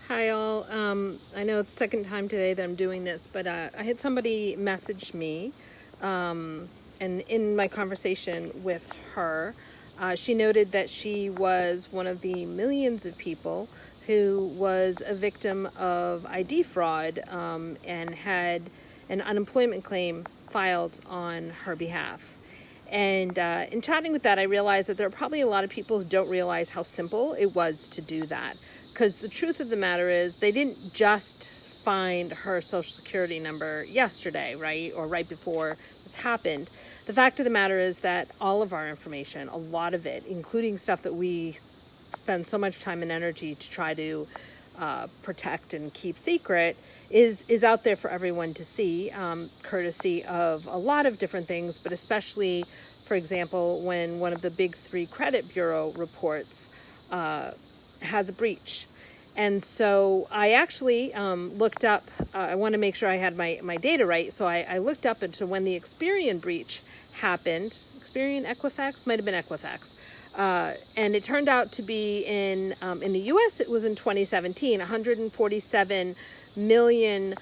Hi all. I know it's the second time today that I'm doing this, but I had somebody message me, and in my conversation with her, she noted that she was one of the millions of people who was a victim of ID fraud, and had an unemployment claim filed on her behalf. And in chatting with that, I realized that there are probably a lot of people who don't realize how simple it was to do that. Because the truth of the matter is, they didn't just find her social security number yesterday, right? Or right before this happened. The fact of the matter is that all of our information, a lot of it, including stuff that we spend so much time and energy to try to protect and keep secret, is out there for everyone to see, courtesy of a lot of different things, but especially, for example, when one of the big three credit bureau reports has a breach. And so I actually looked up, I want to make sure I had my data right, so I looked up into when the Experian breach happened. Experian, Equifax? Might have been Equifax. And it turned out to be in the U.S., it was in 2017. 147 million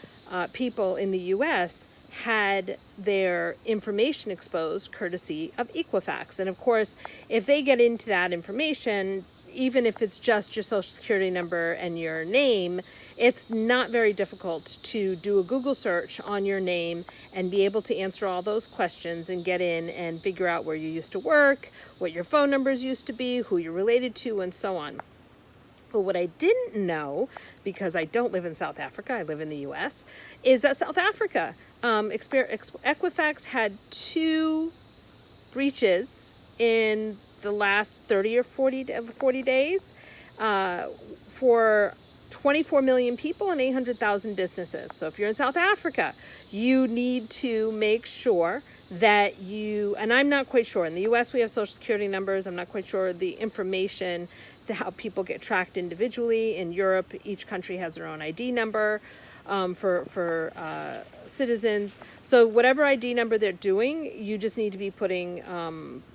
people in the U.S. had their information exposed courtesy of Equifax. And of course, if they get into that information, even if it's just your social security number and your name, it's not very difficult to do a Google search on your name and be able to answer all those questions and get in and figure out where you used to work, what your phone numbers used to be, who you're related to, and so on. But what I didn't know, because I don't live in South Africa, I live in the U.S., is that South Africa, Equifax had 2 breaches in the last 30 or 40 days for 24 million people and 800,000 businesses. So if you're in South Africa, you need to make sure that you, and I'm not quite sure, in the US we have social security numbers, I'm not quite sure the information to how people get tracked individually. In Europe, each country has their own ID number for citizens. So whatever ID number they're doing, you just need to be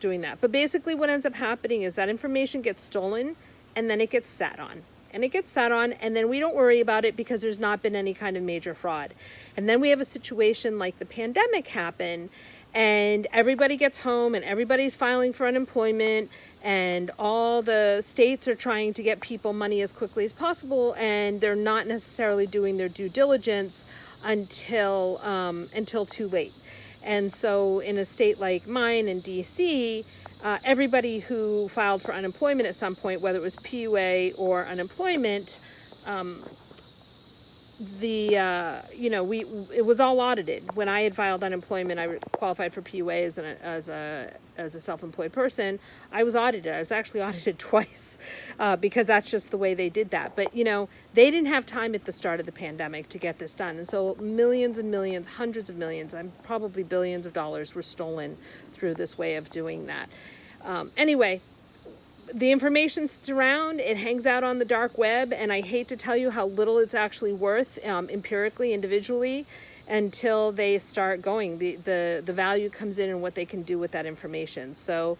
doing that. But basically what ends up happening is that information gets stolen and then it gets sat on. And it gets sat on, and then we don't worry about it because there's not been any kind of major fraud. And then we have a situation like the pandemic happened, and everybody gets home and everybody's filing for unemployment, and all the states are trying to get people money as quickly as possible, and they're not necessarily doing their due diligence until too late. And so in a state like mine in DC, everybody who filed for unemployment at some point, whether it was PUA or unemployment, it was all audited. When I had filed unemployment, I qualified for PUA as a self-employed person. I was audited. I was actually audited twice because that's just the way they did that. But they didn't have time at the start of the pandemic to get this done, and so millions and millions, hundreds of millions, and probably billions of dollars were stolen through this way of doing that. Anyway, the information sits around, it hangs out on the dark web, and I hate to tell you how little it's actually worth empirically, individually, until they start going. The value comes in and what they can do with that information. So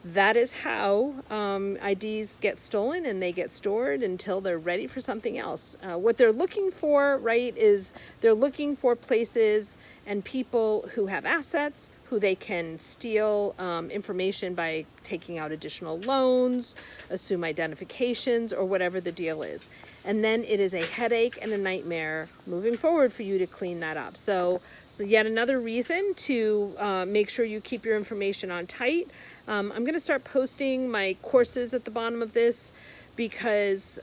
that is how IDs get stolen, and they get stored until they're ready for something else. What they're looking for, right, is they're looking for places and people who have assets, who they can steal information by taking out additional loans, assume identifications, or whatever the deal is. And then it is a headache and a nightmare moving forward for you to clean that up. So yet another reason to make sure you keep your information on tight. I'm going to start posting my courses at the bottom of this because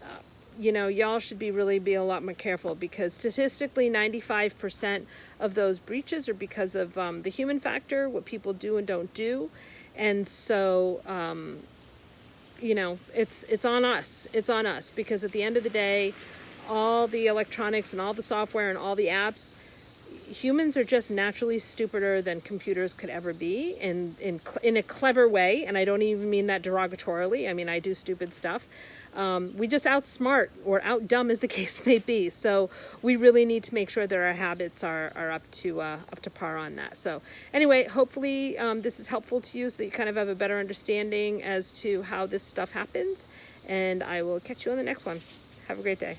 y'all should be a lot more careful, because statistically 95% of those breaches are because of the human factor, what people do and don't do. And so it's on us. It's on us, because at the end of the day, all the electronics and all the software and all the apps, humans are just naturally stupider than computers could ever be in a clever way. And I don't even mean that derogatorily. I mean, I do stupid stuff. We just outsmart or outdumb, as the case may be. So we really need to make sure that our habits are up to par on that. So anyway, hopefully this is helpful to you, so that you kind of have a better understanding as to how this stuff happens. And I will catch you on the next one. Have a great day.